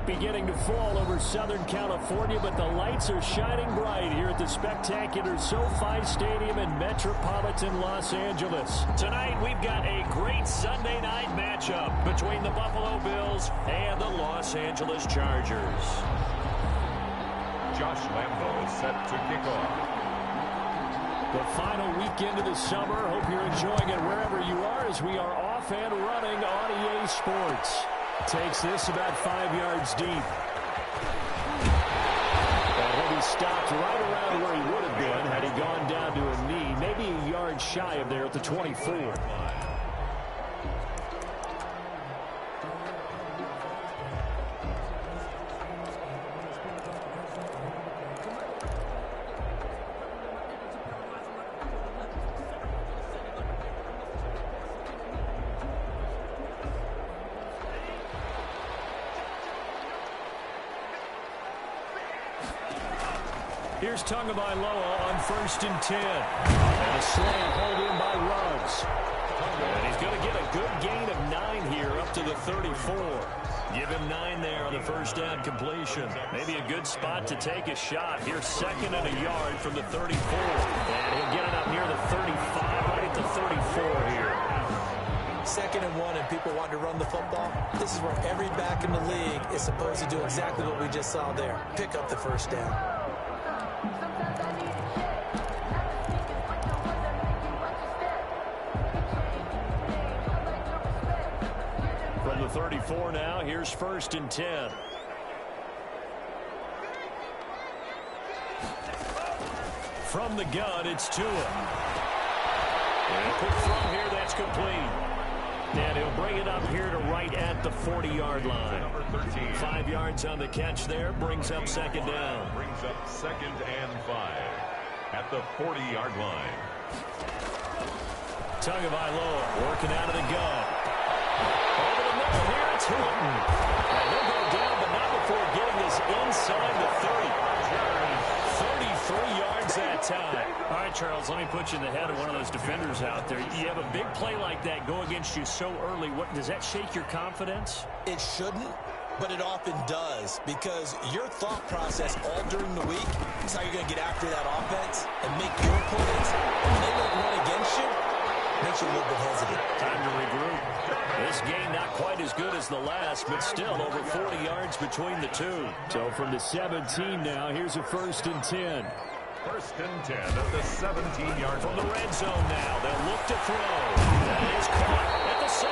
beginning to fall over Southern California, but the lights are shining bright here at the spectacular SoFi Stadium in metropolitan Los Angeles. Tonight, we've got a great Sunday night matchup between the Buffalo Bills and the Los Angeles Chargers. Josh Lambo is set to kick off. The final weekend of the summer. Hope you're enjoying it wherever you are as we are off and running on EA Sports. Takes this about 5 yards deep. And he'll be stopped right around where he would have been had he gone down to a knee, maybe a yard shy of there at the 24. Here's Tagovailoa on 1st and 10. And a slant hold in by Ruggs. And he's going to get a good gain of 9 here up to the 34. Give him 9 there on the first down completion. Maybe a good spot to take a shot. Here's 2nd and a yard from the 34. And he'll get it up near the 35, right at the 34 here. 2nd and 1 and people want to run the football. This is where every back in the league is supposed to do exactly what we just saw there. Pick up the first down. From the 34 now, here's 1st and 10. From the gun, it's Tua. And a quick throw here, that's complete. And he'll bring it up here to right at the 40-yard line. 5 yards on the catch there, brings up 2nd down. Brings up 2nd and 5 at the 40-yard line. Tagovailoa working out of the gun. Over the middle here, it's Hilton. And he'll go down, but not before getting this inside the 30. 33 yards that time. All right, Charles, let me put you in the head of one of those defenders out there. You have a big play like that go against you so early. What does that shake your confidence? It shouldn't, but it often does, because your thought process all during the week is how you're going to get after that offense and make your plays. When they don't run against you, makes you a little bit hesitant. Time to regroup. This game not quite as good as the last, but still over 40 yards between the two. So from the 17 now, here's a 1st and 10. 1st and 10 at the 17-yard From line. the red zone now, they'll look to throw. That is caught at the 7.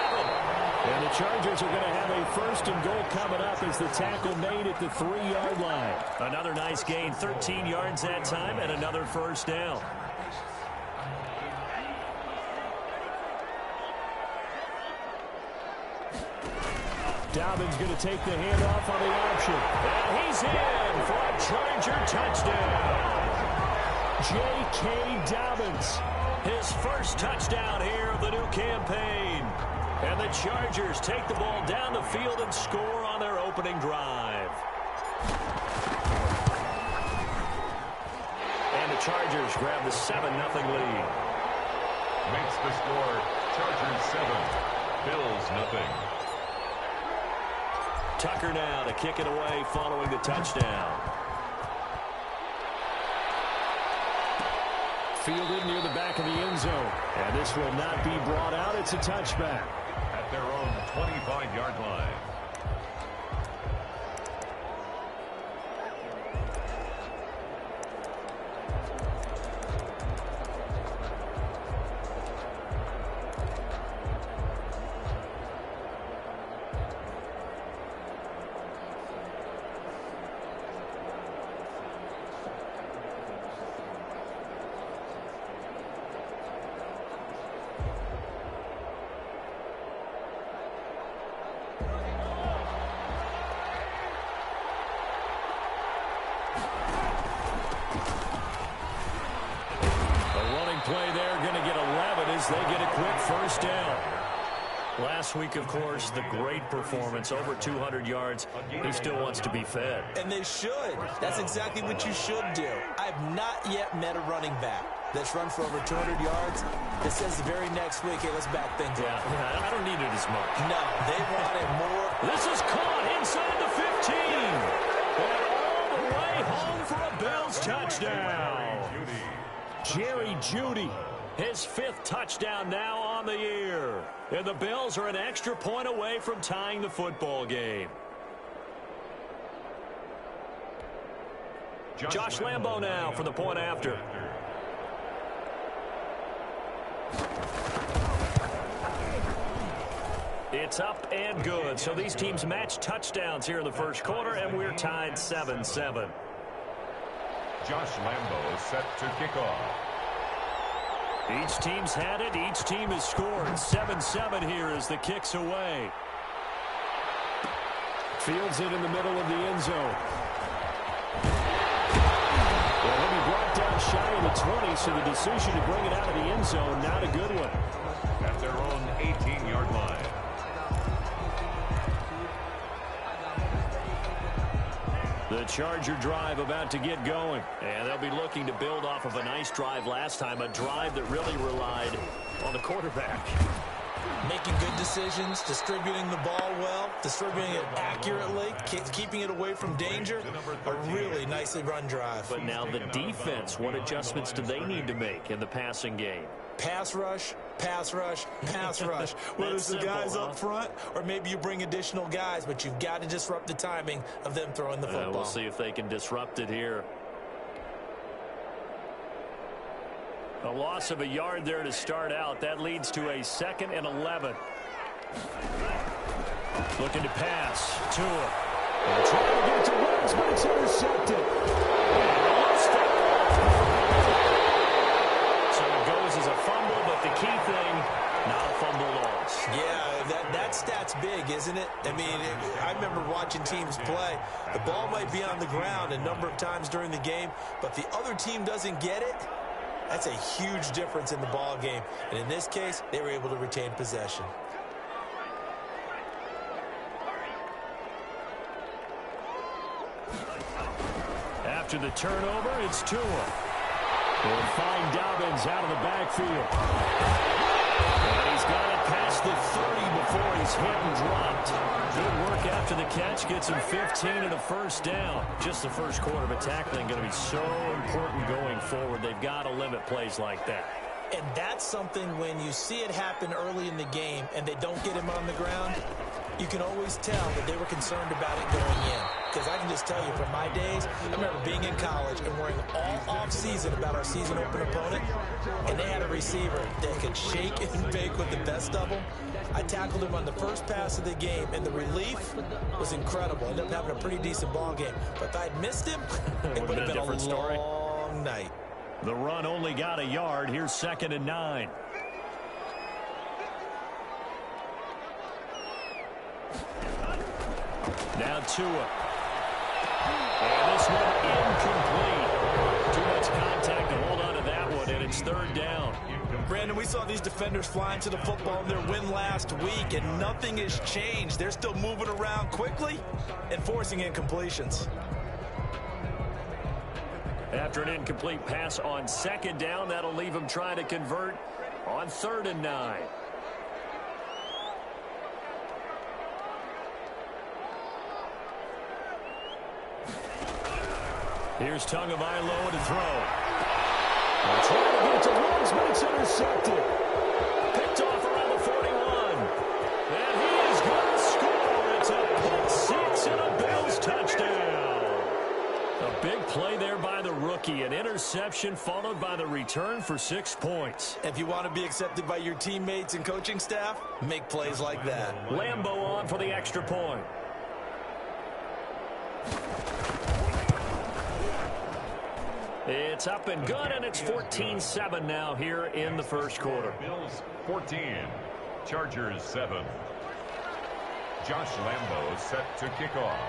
And the Chargers are going to have a 1st and goal coming up as the tackle made at the 3-yard line. Another nice gain, 13 yards that time, and another 1st down. Dobbins going to take the handoff on the option. And he's in for a Charger touchdown. J.K. Dobbins, his first touchdown here of the new campaign. And the Chargers take the ball down the field and score on their opening drive. And the Chargers grab the 7-0 lead. Makes the score Chargers 7, Bills nothing. Tucker now to kick it away following the touchdown. Fielded near the back of the end zone. And this will not be brought out. It's a touchback. At their own 25-yard line. Play there, going to get 11 as they get a quick 1st down. Last week, of course, the great performance, over 200 yards. He still wants to be fed. And they should. That's exactly what you should do. I've not yet met a running back that's run for over 200 yards that says the very next week, hey, let's back things up. Yeah, I don't need it as much. No, they want it more. This is caught inside the 15. Bills touchdown. Jerry Jeudy, his 5th touchdown now on the year. And the Bills are an extra point away from tying the football game. Josh Lambo now for the point after. It's up and good. So these teams match touchdowns here in the first quarter, and we're tied 7-7. Josh Lambo is set to kick off. Each team's had it. Each team has scored. 7-7 here as the kick's away. Fields it in the middle of the end zone. Well, he'll be brought down shy of the 20, so the decision to bring it out of the end zone, not a good one. At their own 18-yard line. The Charger drive about to get going. And they'll be looking to build off of a nice drive last time, a drive that really relied on the quarterback. Making good decisions, distributing the ball well, distributing it accurately, keeping it away from danger. A really nicely run drive. But now the defense, what adjustments do they need to make in the passing game? Pass rush, pass rush, pass rush. Whether it's the guys up front or maybe you bring additional guys, but you've got to disrupt the timing of them throwing the football. We'll see if they can disrupt it here. A loss of a yard there to start out. That leads to a 2nd and 11. Looking to pass. Tua. Trying to get it to Ruggs, but it's intercepted. So it goes as a fumble, but the key thing, not a fumble loss. Yeah, that stat's big, isn't it? I mean, I remember watching teams play. The ball might be on the ground a number of times during the game, but the other team doesn't get it. That's a huge difference in the ball game. And in this case, they were able to retain possession. After the turnover, it's Tua. They'll find Dobbins out of the backfield. And he's got it past the 30 before he's hit and dropped. Good work after the catch. Gets him 15 and a first down. Just the first quarter, but tackling going to be so important going forward. They've got to limit plays like that. And that's something when you see it happen early in the game and they don't get him on the ground, you can always tell that they were concerned about it going in. Because I can just tell you from my days, I remember being in college and worrying all off-season about our season open opponent, and they had a receiver that could shake and bake with the best of them. I tackled him on the first pass of the game, and the relief was incredible. I ended up having a pretty decent ball game. But if I'd missed him, it would have been a long night. The run only got a yard. Here's 2nd and 9. Now Tua. And this one incomplete. Too much contact to hold on to that one, and it's 3rd down. Brandon, we saw these defenders flying to the football in their win last week, and nothing has changed. They're still moving around quickly and forcing incompletions. After an incomplete pass on 2nd down, that'll leave them trying to convert on 3rd and 9. Here's Tagovailoa to throw. They're trying to get it to Ruggs, but it's intercepted. Picked off around the 41. And he is going to score. It's a pick six and a Bills touchdown. A big play there by the rookie. An interception followed by the return for 6 points. If you want to be accepted by your teammates and coaching staff, make plays like that. Lambo on for the extra point. It's up and good, and it's 14-7 now here in the first quarter. Bills 14, Chargers 7. Josh Lambo set to kick off.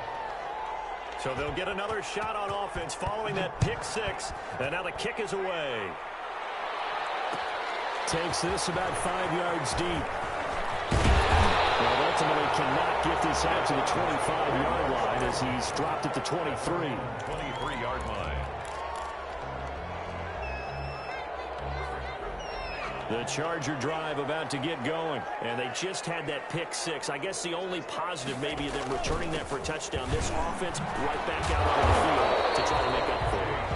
So they'll get another shot on offense following that pick six, and now the kick is away. Takes this about 5 yards deep. Well, ultimately cannot get this out to the 25-yard line as he's dropped it to 23. 23-yard line. The Charger drive about to get going, and they just had that pick six. I guess the only positive maybe of them returning that for a touchdown. This offense right back out on the field to try to make up for it.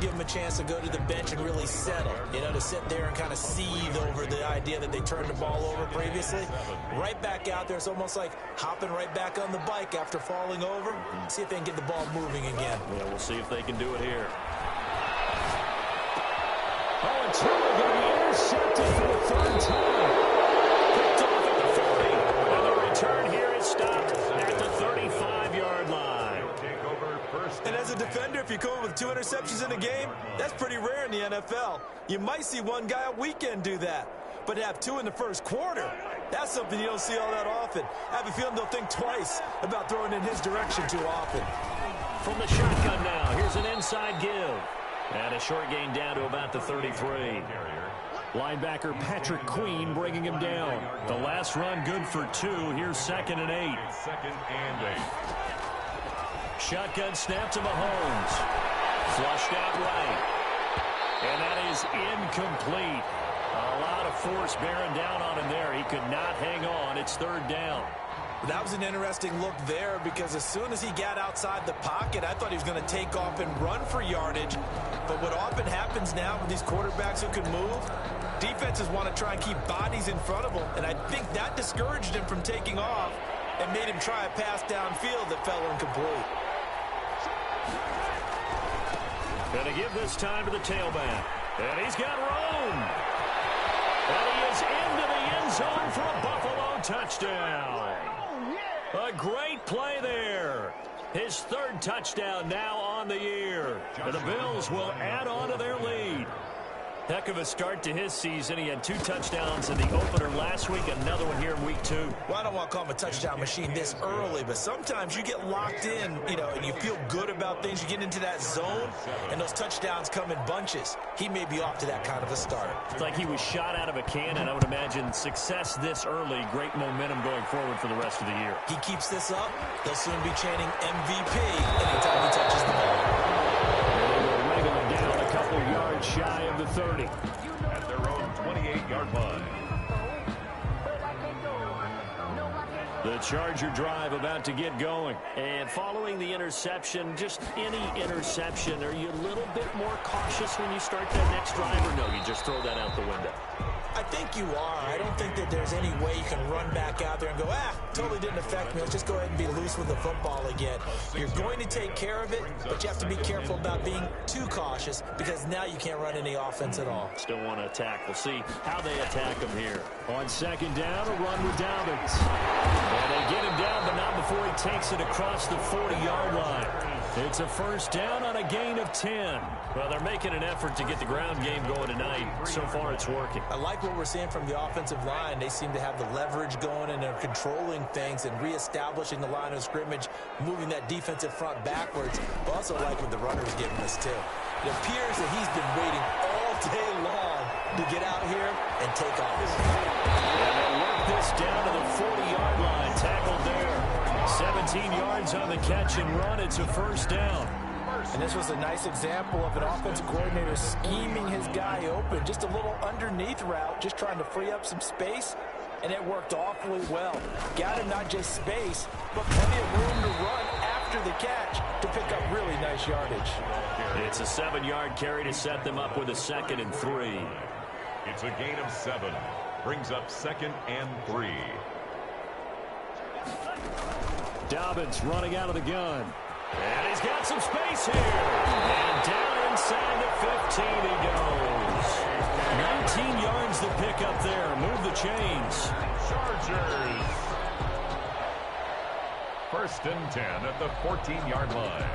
give them a chance to go to the bench and really settle, you know, to sit there and kind of seethe over the idea that they turned the ball over previously. Right back out there. It's almost like hopping right back on the bike after falling over. See if they can get the ball moving again. Yeah, we'll see if they can do it here. Oh, and two are going to be intercepted for the third time. Picked off at the 40. And the return here is stopped at the 35-yard line. And as a defender, if you come with 2 interceptions in a game, that's pretty rare in the NFL. You might see one guy a weekend do that. But to have 2 in the first quarter, that's something you don't see all that often. I have a feeling they'll think twice about throwing in his direction too often. From the shotgun now, here's an inside give. And a short gain down to about the 33. Linebacker Patrick Queen bringing him down. The last run good for 2. Here's 2nd and 8. 2nd and 8. Shotgun snap to Mahomes. Flushed out right. And that is incomplete. A lot of force bearing down on him there. He could not hang on. It's 3rd down. That was an interesting look there because as soon as he got outside the pocket, I thought he was going to take off and run for yardage. But what often happens now with these quarterbacks who can move, defenses want to try and keep bodies in front of them. And I think that discouraged him from taking off and made him try a pass downfield that fell incomplete. Going to give this time to the tailback. And he's got room. And he is into the end zone for a Buffalo touchdown. A great play there. His 3rd touchdown now on the year. And the Bills will add on to their lead. Heck of a start to his season. He had 2 touchdowns in the opener last week, another one here in week 2. Well, I don't want to call him a touchdown machine this early, but sometimes you get locked in, you know, and you feel good about things. You get into that zone, and those touchdowns come in bunches. He may be off to that kind of a start. It's like he was shot out of a cannon. I would imagine success this early, great momentum going forward for the rest of the year. He keeps this up, they'll soon be chanting MVP anytime he touches the ball. Down a couple yards shy of the 30. At their own 28-yard line. The Charger drive about to get going. And following the interception, just any interception, are you a little bit more cautious when you start that next drive, or no, you just throw that out the window? I think you are. I don't think that there's any way you can run back out there and go, totally didn't affect me. Let's just go ahead and be loose with the football again. You're going to take care of it, but you have to be careful about being too cautious because now you can't run any offense at all. Still want to attack. We'll see how they attack him here. On 2nd down, a run with Dobbins. And they get him down, but not before he takes it across the 40-yard line. It's a 1st down on a gain of 10. Well, they're making an effort to get the ground game going tonight. So far, it's working. I like what we're seeing from the offensive line. They seem to have the leverage going, and they're controlling things and reestablishing the line of scrimmage, moving that defensive front backwards. I also like what the runner's giving us, too. It appears that he's been waiting all day long to get out here and take off. And they work this down to the 40-yard line. Tackled there. 17 yards on the catch and run. It's a 1st down. And this was a nice example of an offensive coordinator scheming his guy open. Just a little underneath route, just trying to free up some space, and it worked awfully well. Got him not just space, but plenty of room to run after the catch to pick up really nice yardage. It's a 7-yard carry to set them up with a 2nd and 3. It's a gain of 7. Brings up 2nd and 3. Dobbins running out of the gun. And he's got some space here. And down inside the 15 he goes. 19 yards to pick up there. Move the chains. Chargers. 1st and 10 at the 14-yard line.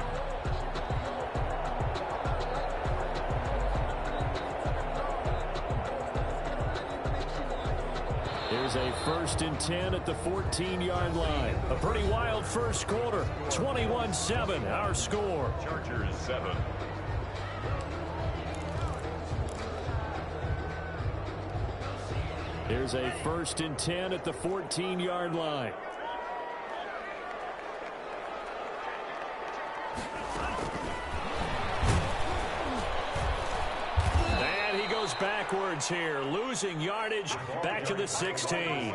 Here's a 1st and 10 at the 14-yard line. A pretty wild first quarter. 21-7, our score. Chargers 7. Here's a 1st and 10 at the 14-yard line. And he goes backwards here, losing yardage back to the 16.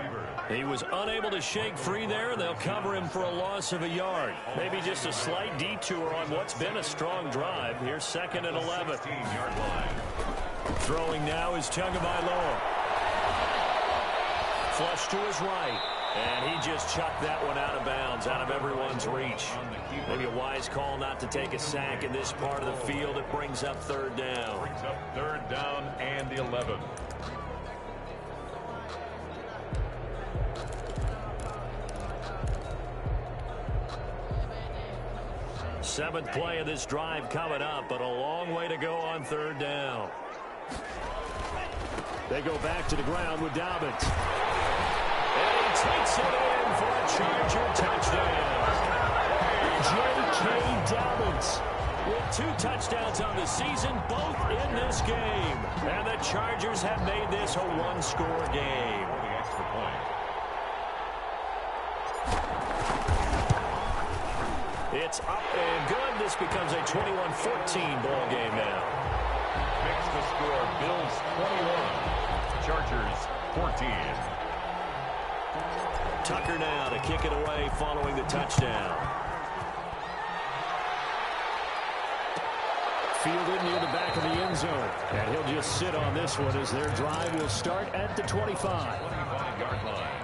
He was unable to shake free there, and they'll cover him for a loss of a yard. Maybe just a slight detour on what's been a strong drive. Here's 2nd and 11. Throwing now is Tagovailoa. Flush to his right. And he just chucked that one out of bounds, out of everyone's reach. Maybe a wise call not to take a sack in this part of the field. It brings up 3rd down. Brings up 3rd down and 11. Seventh play of this drive coming up, but a long way to go on 3rd down. They go back to the ground with Dobbins. And he takes it in for a Charger touchdown. J.K. Dobbins with 2 touchdowns on the season, both in this game. And the Chargers have made this a 1-score game. The extra point. It's up and good. This becomes a 21-14 ball game now. Makes the score Bills 21, Chargers 14. Tucker now to kick it away following the touchdown. Fielded near the back of the end zone. And he'll just sit on this one as their drive will start at the 25. 25-yard line.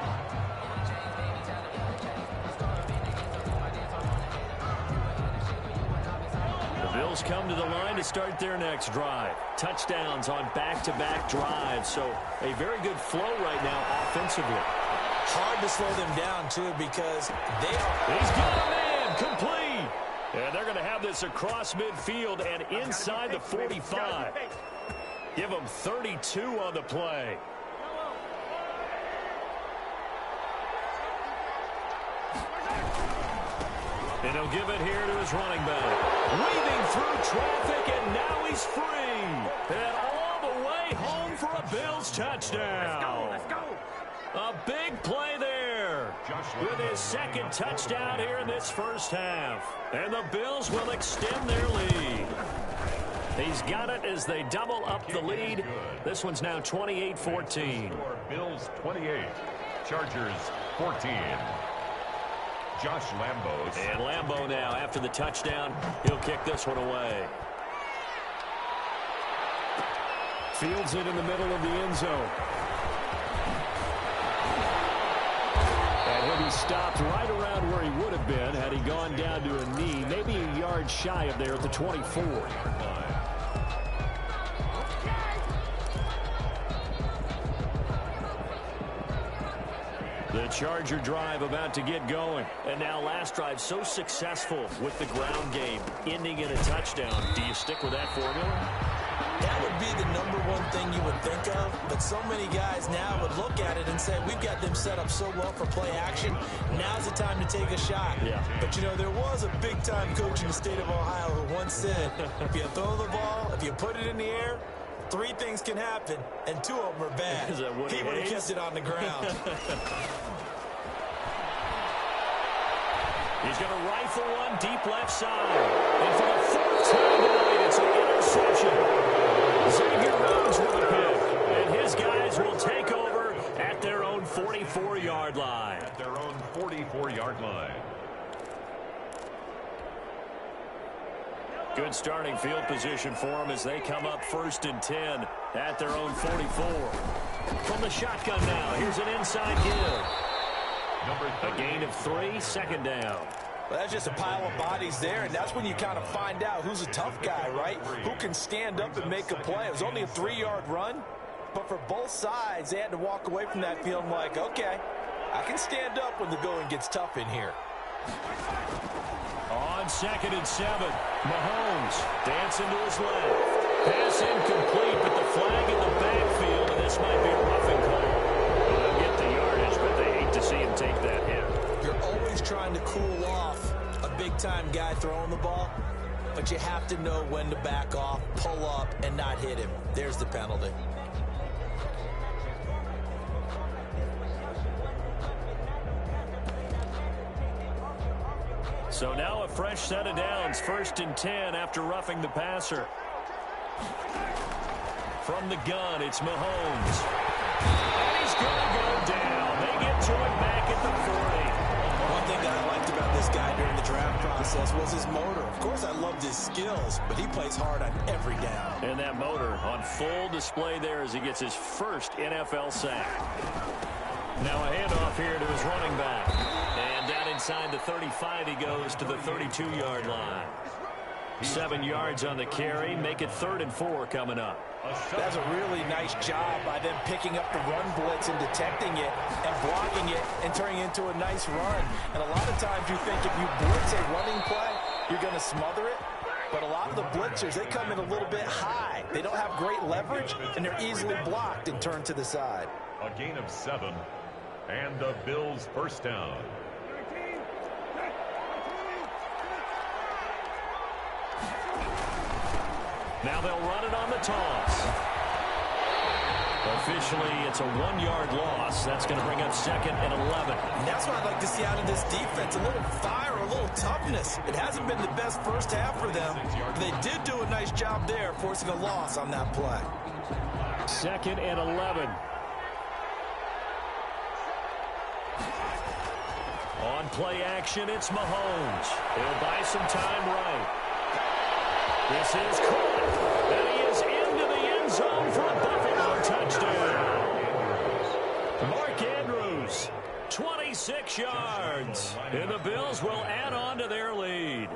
Bills come to the line to start their next drive. Touchdowns on back-to-back drives, so a very good flow right now offensively. Hard to slow them down, too, because they are... He's got a man, complete. And they're going to have this across midfield and inside the 45. Give them 32 on the play. And he'll give it here to his running back. Weaving through traffic, and now he's free. And all the way home for a Bills touchdown. Let's go. A big play there with his 2nd touchdown here in this first half. And the Bills will extend their lead. He's got it as they double up the lead. This one's now 28-14. Bills 28, Chargers 14. Josh Lambo. And Lambo now, after the touchdown, he'll kick this one away. Fields it in the middle of the end zone. And he'll be stopped right around where he would have been had he gone down to a knee, maybe a yard shy of there at the 24. The Charger drive about to get going. And now last drive so successful with the ground game, ending in a touchdown. Do you stick with that formula? That would be the #1 thing you would think of, but so many guys now would look at it and say, we've got them set up so well for play action. Now's the time to take a shot. Yeah. But, you know, there was a big-time coach in the state of Ohio who once said, if you throw the ball, if you put it in the air, 3 things can happen, and 2 of them are bad. He would have kept it on the ground. He's going to rifle one deep left side. And for the 4th time tonight, it's an interception. Xavier Rhodes with a pick. And his guys will take over at their own 44-yard line. At their own 44-yard line. Good starting field position for them as they come up 1st and 10 at their own 44. From the shotgun now, here's an inside give. A gain of 3, 2nd down. Well, that's just a pile of bodies there, and that's when you kind of find out who's a tough guy, right? Who can stand up and make a play. It was only a 3-yard run, but for both sides, they had to walk away from that feeling like, okay, I can stand up when the going gets tough in here. On 2nd and 7, Mahomes dancing to his left. Pass incomplete, but the flag in the backfield, and this might be a roughing call. They'll get the yardage, but they hate to see him take that hit. You're always trying to cool off a big-time guy throwing the ball, but you have to know when to back off, pull up, and not hit him. There's the penalty. So now a fresh set of downs, 1st and 10 after roughing the passer. From the gun, it's Mahomes. And he's going to go down. They get to it back at the 40. One thing that I liked about this guy during the draft process was his motor. Of course, I loved his skills, but he plays hard on every down. And that motor on full display there as he gets his first NFL sack. Now a handoff here to his running back. And down inside the 35 he goes to the 32-yard line. 7 yards on the carry. Make it 3rd and 4 coming up. That's a really nice job by them picking up the run blitz and detecting it and blocking it and turning it into a nice run. And a lot of times you think if you blitz a running play, you're going to smother it. But a lot of the blitzers, they come in a little bit high. They don't have great leverage, and they're easily blocked and turned to the side. A gain of 7, and the Bills' first down. Now they'll run it on the toss. Officially, it's a 1-yard loss. That's going to bring up 2nd and 11. And that's what I'd like to see out of this defense. A little fire, a little toughness. It hasn't been the best first half for them, but they did do a nice job there, forcing a loss on that play. 2nd and 11. On play action, it's Mahomes. He'll buy some time right. This is caught. And he is into the end zone for a Buffalo touchdown. Mark Andrews, 26 yards. And the Bills will add on to their lead.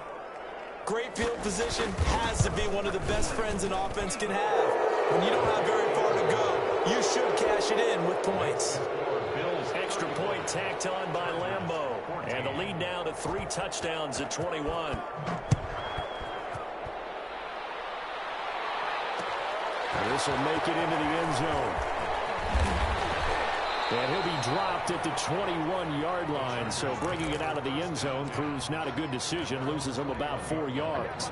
Great field position has to be one of the best friends an offense can have. When you don't have very far to go, you should cash it in with points. Extra point tacked on by Lambeau. And the lead now to 3 touchdowns at 21. This will make it into the end zone. And he'll be dropped at the 21-yard line. So bringing it out of the end zone proves not a good decision. Loses him about 4 yards.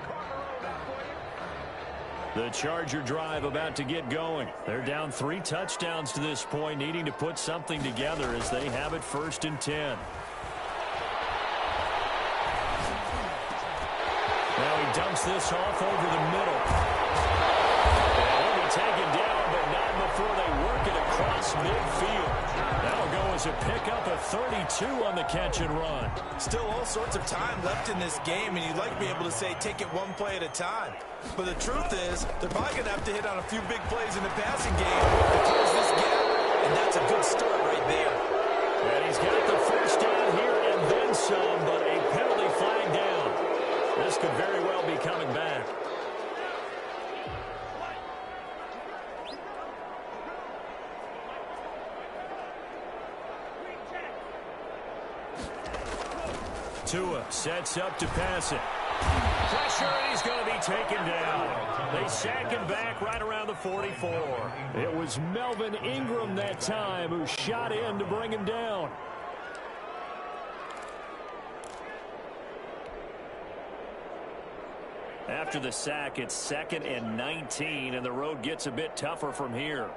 The Charger drive about to get going. They're down 3 touchdowns to this point, needing to put something together as they have it 1st and 10. Now he dumps this off over the middle. He'll be taken down, but not before they work it across midfield. That'll go as a pickup of 32 on the catch and run. Still all sorts of time left in this game, and you'd like to be able to say take it one play at a time. But the truth is, they're probably going to have to hit on a few big plays in the passing game to close this gap, and that's a good start right there. And he's got the first down here and then some, but a penalty flag down. This could very well be coming back. Tua sets up to pass it. Pressure, and he's going to be taken down. They sack him back right around the 44. It was Melvin Ingram that time who shot in to bring him down. After the sack, it's 2nd and 19, and the road gets a bit tougher from here.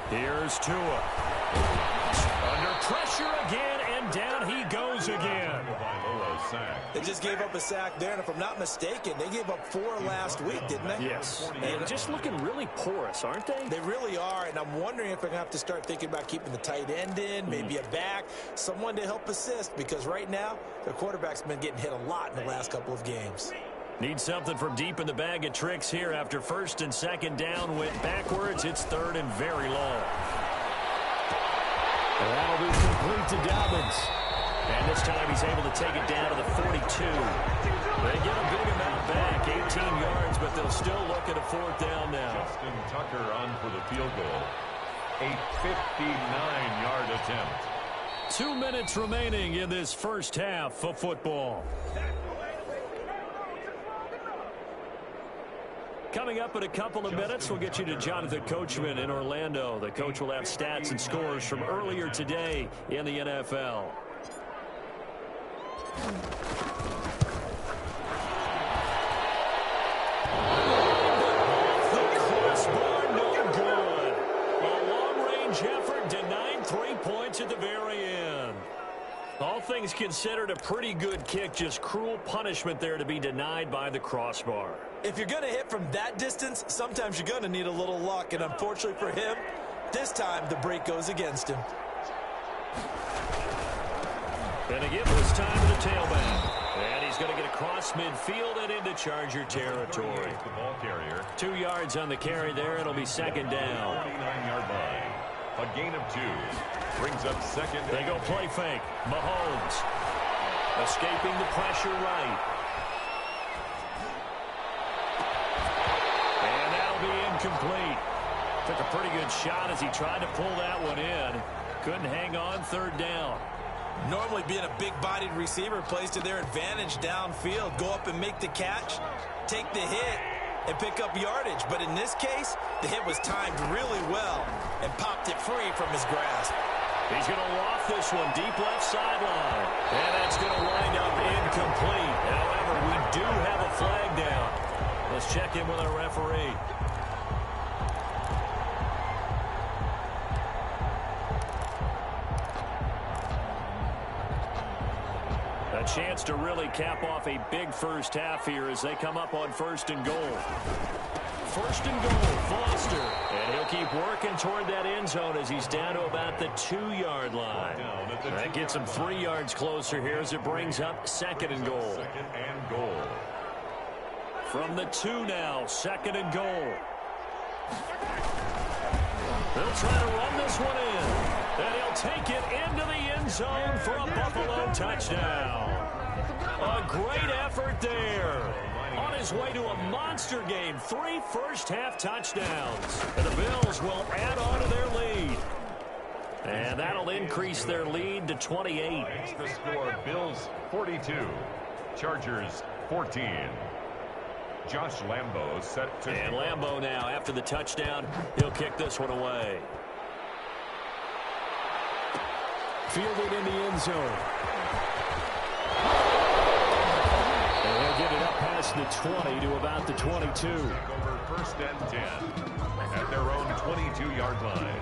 Here's Tua. Under pressure again, and down he goes again. They just gave up a sack there, and if I'm not mistaken, they gave up 4 last week, didn't they? Yes. And just looking really porous, aren't they? They really are, and I'm wondering if they're going to have to start thinking about keeping the tight end in, maybe a back, someone to help assist, because right now, their quarterback's been getting hit a lot in the last couple of games. Need something from deep in the bag of tricks here after 1st and 2nd down. Went backwards. It's 3rd and very long. And that'll be complete to Dobbins. And this time he's able to take it down to the 42. They get a big amount back, 18 yards, but they'll still look at a 4th down now. Justin Tucker on for the field goal. A 59-yard attempt. 2 minutes remaining in this first half of football. Coming up in a couple of minutes, we'll get you to Jonathan Coachman in Orlando. The coach will have stats and scores from earlier today in the NFL. The crossbar, no good. A long-range effort denied 3 points at the very end. All things considered a pretty good kick, just cruel punishment there to be denied by the crossbar. If you're going to hit from that distance, sometimes you're going to need a little luck, and unfortunately for him, this time the break goes against him. And again this time to the tailback. And he's going to get across midfield and into Charger territory. The ball carrier. 2 yards on the carry there. It'll be second down. 49-yard line. A gain of 2. Brings up second. They go play fake. Mahomes escaping the pressure right. And that'll be incomplete. Took a pretty good shot as he tried to pull that one in. Couldn't hang on, third down. Normally being a big-bodied receiver plays to their advantage downfield. Go up and make the catch, take the hit, and pick up yardage. But in this case, the hit was timed really well and popped it free from his grasp. He's going to loft this one deep left sideline. And that's going to wind up incomplete. However, we do have a flag down. Let's check in with our referee. A chance to really cap off a big first half here as they come up on 1st and goal. 1st and goal, Foster. And he'll keep working toward that end zone as he's down to about the 2-yard line. That gets him 3 yards closer here as it brings up 2nd and goal. 2nd and goal. From the 2 now, 2nd and goal. They'll try to run this one in. And he'll take it into the end zone for a Buffalo touchdown. A great effort there. On his way to a monster game, 3 first-half touchdowns. And the Bills will add on to their lead. And that'll increase their lead to 28. The score, Bills 42, Chargers 14. Josh Lambo set to... And Lambo now, after the touchdown, he'll kick this one away. Fielded in the end zone. And he'll get it up past the 20 to about the 22. Over 1st and 10 at their own 22-yard line.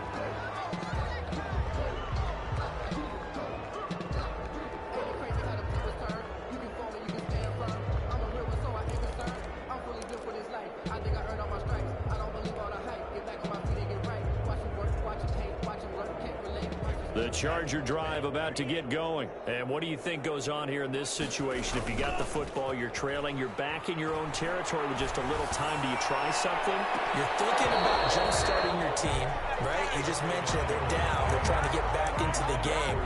The Charger drive about to get going. And what do you think goes on here in this situation? If you got the football, you're trailing, you're back in your own territory with just a little time. Do you try something? You're thinking about jump-starting your team, right? You just mentioned they're down. They're trying to get back into the game.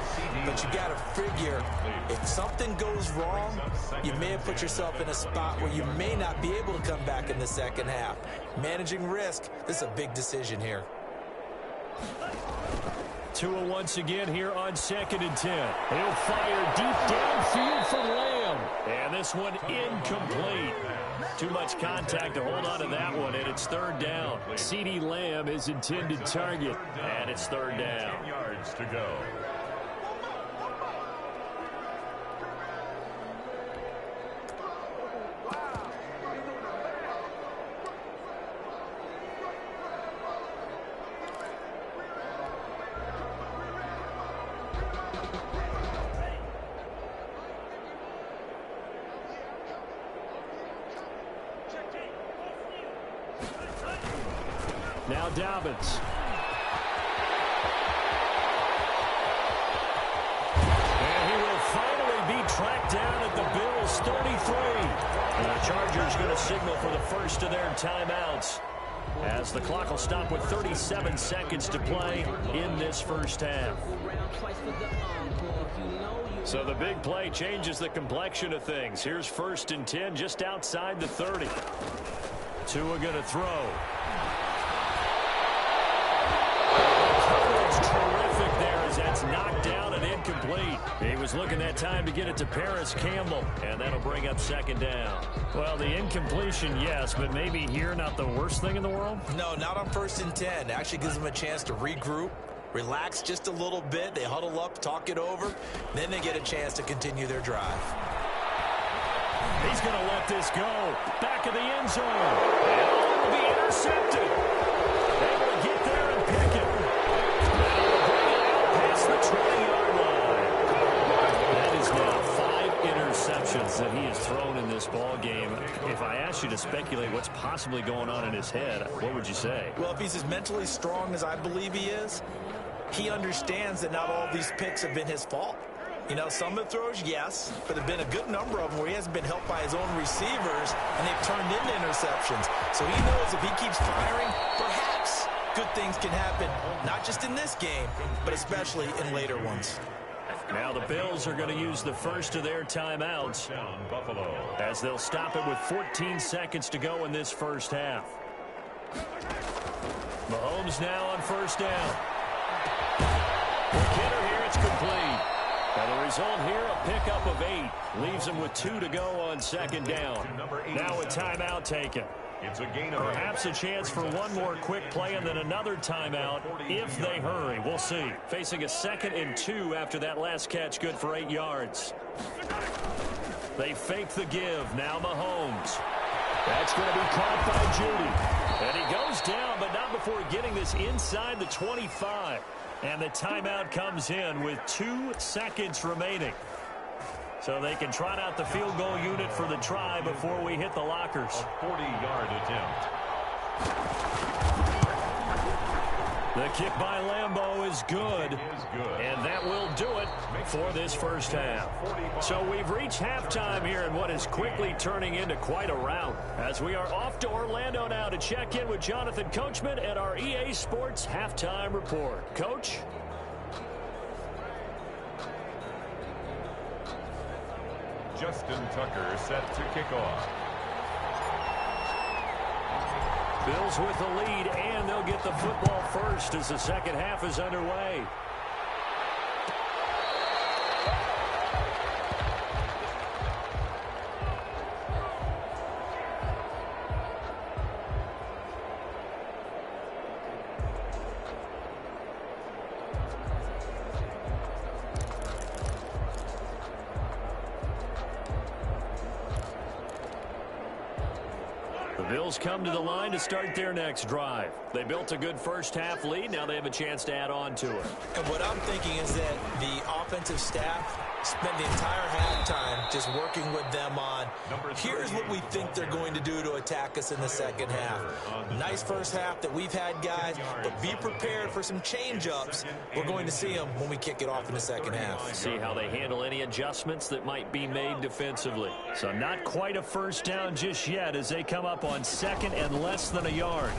But you got to figure, if something goes wrong, you may have put yourself in a spot where you may not be able to come back in the second half. Managing risk, this is a big decision here. Tua once again here on 2nd and 10. He'll fire deep downfield for Lamb. And this one incomplete. Too much contact to hold on to that one, and it's 3rd down. CeeDee Lamb is intended target, and it's 3rd down. 10 yards to go. Now Dobbins. And he will finally be tracked down at the Bills' 33. And the Chargers going to signal for the first of their timeouts, as the clock will stop with 37 seconds to play in this first half. So the big play changes the complexion of things. Here's 1st and 10 just outside the 30. Tua going to throw. Terrific there as that's knocked down and incomplete. He was looking that time to get it to Paris Campbell, and that'll bring up 2nd down. Well, the incompletion, yes, but maybe here not the worst thing in the world? No, not on 1st and 10. It actually gives them a chance to regroup, relax just a little bit. They huddle up, talk it over. Then they get a chance to continue their drive. He's going to let this go. Back of the end zone. And it will be intercepted. Able to get there and pick it. And he'll bring it out past the 20-yard line. That is not interceptions that he has thrown in this ball game. If I asked you to speculate what's possibly going on in his head, what would you say? Well, if he's as mentally strong as I believe he is, he understands that not all of these picks have been his fault. You know, some of the throws, yes, but there have been a good number of them where he hasn't been helped by his own receivers, and they've turned into interceptions. So he knows if he keeps firing, perhaps good things can happen, not just in this game, but especially in later ones. Now the Bills are going to use the first of their timeouts as they'll stop it with 14 seconds to go in this first half. Mahomes now on first down. Hitter here, it's complete. And the result here, a pickup of 8. Leaves him with 2 to go on second down. Now a timeout taken. It's a gain of Perhaps a chance for one more quick play and then another timeout if they hurry. We'll see. Facing a 2nd and 2 after that last catch, good for 8 yards. They fake the give. Now Mahomes. That's going to be caught by Judy. And he goes down, but not before getting this inside the 25. And the timeout comes in with 2 seconds remaining. So they can trot out the field goal unit for the try before we hit the lockers. A 40-yard attempt. The kick by Lambeau is good. And that will do it for this first half. So we've reached halftime here in what is quickly turning into quite a rout. As we are off to Orlando now to check in with Jonathan Coachman at our EA Sports Halftime Report. Coach? Justin Tucker set to kick off. Bills with the lead, and they'll get the football first as the second half is underway. Bills come to the line to start their next drive. They built a good first half lead. Now they have a chance to add on to it. And what I'm thinking is that the offensive staff spent the entire halftime just working with them on, here's what we think they're going to do to attack us in the second half. Nice first half that we've had, guys, but be prepared for some change-ups. We're going to see them when we kick it off in the second half. See how they handle any adjustments that might be made defensively. So not quite a first down just yet as they come up on 2nd and less than a yard.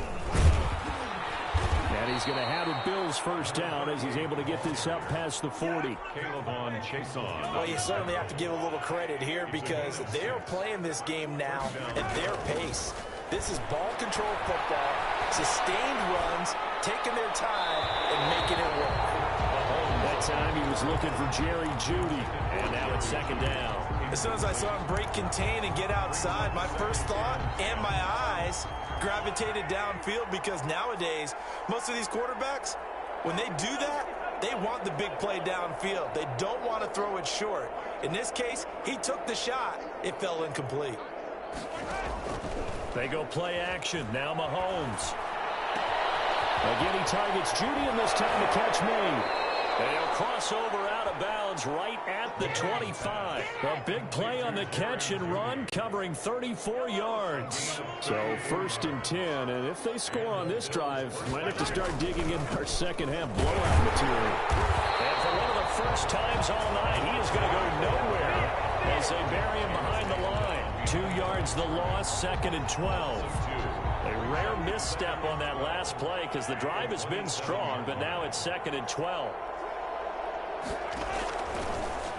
And he's going to have a Bills first down as he's able to get this up past the 40. Well, you certainly have to give a little credit here because they're playing this game now at their pace. This is ball control football, sustained runs, taking their time and making it work. That time he was looking for Jerry Jeudy, and now it's second down. As soon as I saw him break contain and get outside, my first thought and my eyes gravitated downfield because nowadays, most of these quarterbacks, when they do that, they want the big play downfield. They don't want to throw it short. In this case, he took the shot. It fell incomplete. They go play action. Now Mahomes. Again, he targets Jeudy, and this time the catch made. And he'll cross over out of bounds right at the 25. A big play on the catch and run, covering 34 yards. So 1st and 10, and if they score on this drive, might have to start digging in our second half blowout material. And for one of the first times all night, he is going to go nowhere as they bury him behind the line. 2 yards the loss, 2nd and 12. A rare misstep on that last play because the drive has been strong, but now it's 2nd and 12.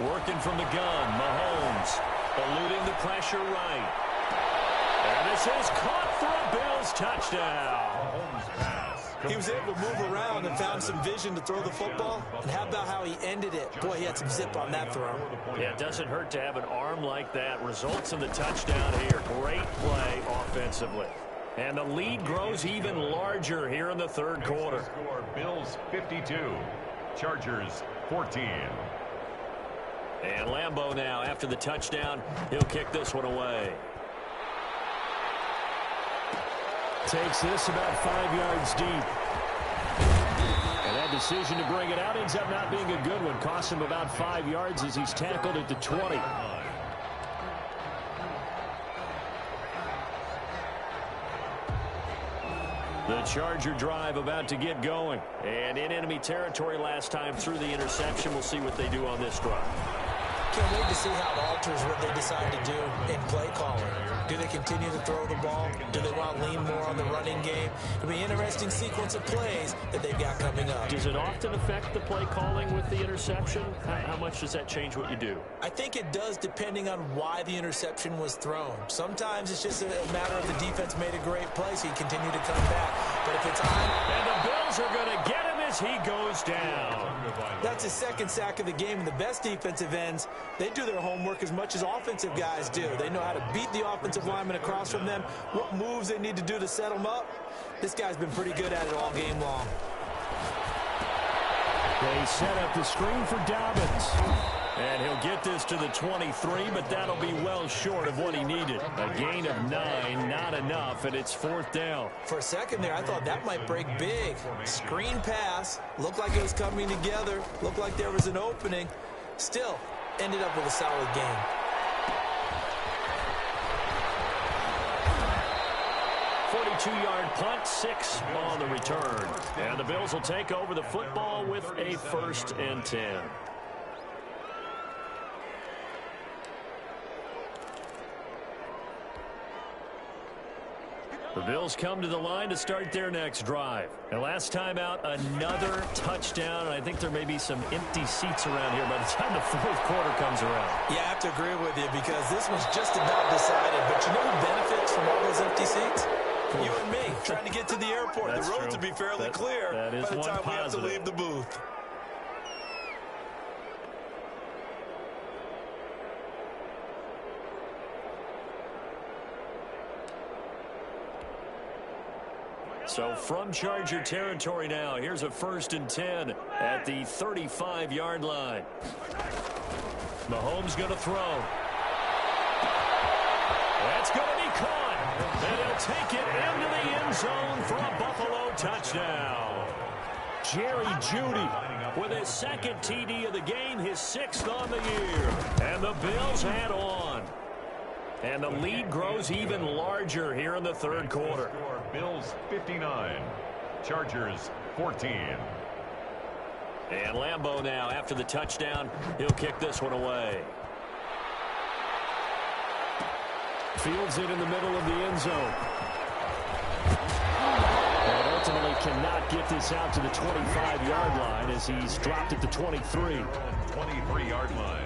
Working from the gun, Mahomes eluding the pressure right. And this is caught for a Bills touchdown. He was able to move around and found some vision to throw the football. And how about how he ended it? Boy, he had some zip on that throw. Yeah, it doesn't hurt to have an arm like that. Results in the touchdown here. Great play offensively. And the lead grows even larger here in the third quarter. Bills 52, Chargers 14. And Lambeau now, after the touchdown, he'll kick this one away. Takes this about 5 yards deep. And that decision to bring it out ends up not being a good one. Costs him about 5 yards as he's tackled at the 20. The Charger drive about to get going. And in enemy territory last time through the interception. We'll see what they do on this drive. Can't wait to see how it alters what they decide to do in play calling. Do they continue to throw the ball? Do they want to lean more on the running game? It'll be an interesting sequence of plays that they've got coming up. Does it often affect the play calling with the interception? How much does that change what you do? I think it does, depending on why the interception was thrown. Sometimes it's just a matter of the defense made a great play, so you continue to come back. But if it's on... And the Bills are going to get him as he goes down. That's his second sack of the game, and the best defensive ends, they do their homework as much as offensive guys do. They know how to beat the offensive lineman across from them, what moves they need to do to set them up. This guy's been pretty good at it all game long. They set up the screen for Dobbins. And he'll get this to the 23, but that'll be well short of what he needed. A gain of 9, not enough, and it's 4th down. For a second there, I thought that might break big. Screen pass, looked like it was coming together, looked like there was an opening. Still, ended up with a solid game. Two-yard punt, 6 on the return. And the Bills will take over the football with a 1st and 10. The Bills come to the line to start their next drive. And last time out, another touchdown. And I think there may be some empty seats around here by the time the 4th quarter comes around. Yeah, I have to agree with you because this was just about decided. But you know who benefits from all those empty seats? You and me, trying to get to the airport. The roads will be fairly clear by the time we have to leave the booth. So from Charger territory now, here's a 1st and 10 at the 35-yard line. Mahomes going to throw. That's going to be caught. And he'll take it into the end zone for a Buffalo touchdown. Jerry Jeudy with his 2nd TD of the game, his 6th on the year. And the Bills head on. And the lead grows even larger here in the 3rd quarter. Bills 59, Chargers 14. And Lambeau now, after the touchdown, he'll kick this one away. Fields it in the middle of the end zone. And ultimately cannot get this out to the 25-yard line as he's dropped at the 23. 23-yard line.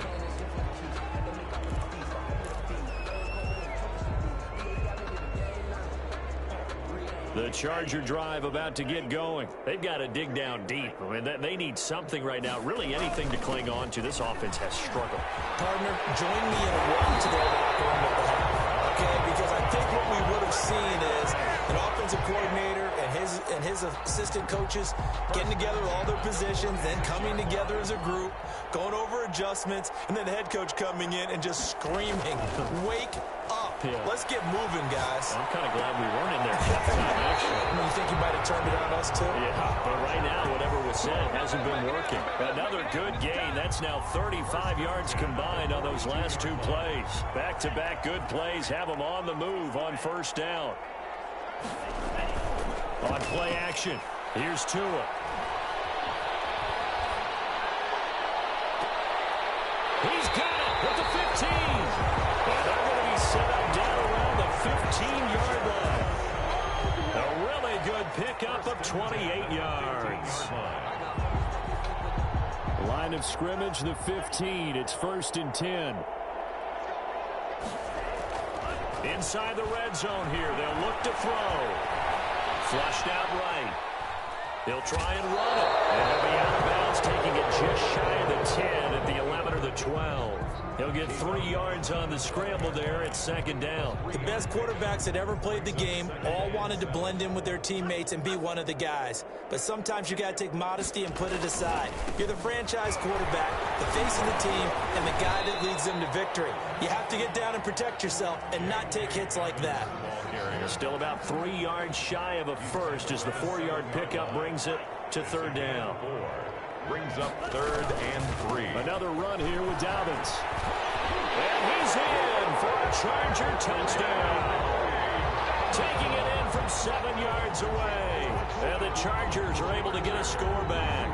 The Charger drive about to get going. They've got to dig down deep. I mean, they need something right now, really anything to cling on to. This offense has struggled. Partner, join me in a walk to their locker room at the half. Okay, because I think what we would have seen is an offensive coordinator and his assistant coaches getting together all their positions, then coming together as a group, going over adjustments, and then the head coach coming in and just screaming, "Wake up. Yeah. Let's get moving, guys." I'm kind of glad we weren't in there that time, actually. You think you might have turned it on us, too? Yeah, but right now, whatever was said hasn't been working. Another good gain. That's now 35 yards combined on those last 2 plays. Back-to-back good plays have them on the move on 1st down. On play action, here's Tua. He's got it with the 15. And they're going to be set up down around the 15-yard line. A really good pickup of 28 yards. Line of scrimmage, the 15. It's 1st and 10. Inside the red zone here. They'll look to throw. Flushed out right. He'll try and run it. And he'll be out of bounds, taking it just shy of the 10 at the 11 or the 12. He'll get 3 yards on the scramble there at 2nd down. The best quarterbacks that ever played the game all wanted to blend in with their teammates and be one of the guys. But sometimes you got to take modesty and put it aside. You're the franchise quarterback, the face of the team, and the guy that leads them to victory. You have to get down and protect yourself and not take hits like that. Still about 3 yards shy of a first as the 4-yard pickup brings it to 3rd down. Brings up 3rd and 3. Another run here with Dobbins. And he's in for a Charger touchdown. Taking it in from 7 yards away. And the Chargers are able to get a score back.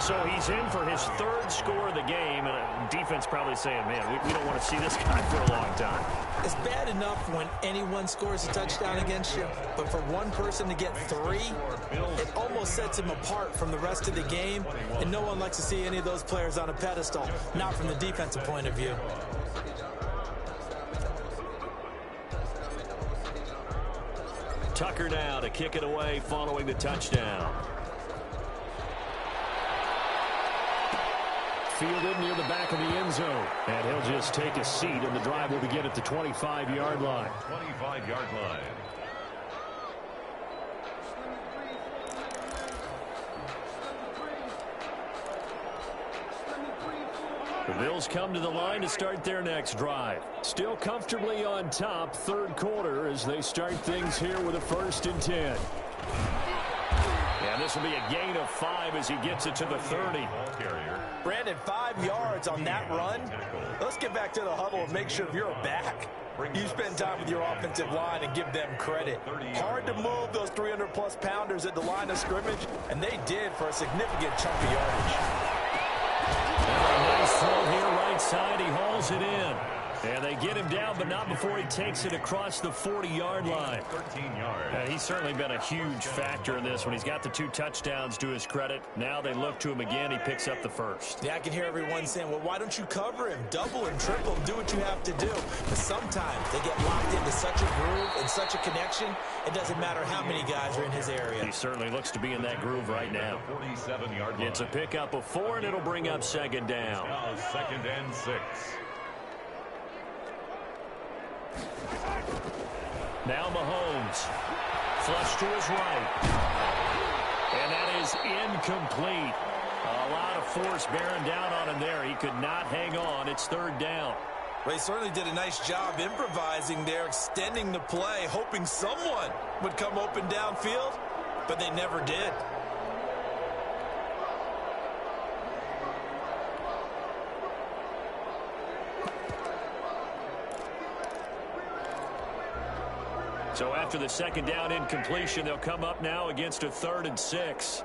So he's in for his 3rd score of the game, and defense probably saying, man, we don't want to see this guy for a long time. It's bad enough when anyone scores a touchdown against you, but for one person to get 3, it almost sets him apart from the rest of the game, and no one likes to see any of those players on a pedestal, not from the defensive point of view. Tucker now to kick it away following the touchdown. Fielded near the back of the end zone. And he'll just take a seat, and the drive will begin at the 25-yard line. 25-yard line. The Bills come to the line to start their next drive. Still comfortably on top, 3rd quarter, as they start things here with a 1st and 10. And this will be a gain of 5 as he gets it to the 30. Brandon, 5 yards on that run. Let's get back to the huddle and make sure you're back. You spend time with your offensive line and give them credit. Hard to move those 300-plus pounders at the line of scrimmage, and they did for a significant chunk of yardage. And a nice throw here right side. He hauls it in. And they get him down, but not before he takes it across the 40-yard line. 13 yards. He's certainly been a huge factor in this when he's got the 2 touchdowns to his credit. Now they look to him again. He picks up the 1st. Yeah, I can hear everyone saying, well, why don't you cover him? Double and triple him. Do what you have to do. But sometimes they get locked into such a groove and such a connection, it doesn't matter how many guys are in his area. He certainly looks to be in that groove right now. 47-yard line. It's a pickup of 4, and it'll bring up 2nd down. Now 2nd and 6. Now Mahomes. Flush to his right. And that is incomplete. A lot of force bearing down on him there. He could not hang on. It's 3rd down. Well, he certainly did a nice job improvising there, extending the play, hoping someone would come open downfield, but they never did. So after the 2nd down incompletion, they'll come up now against a 3rd and 6.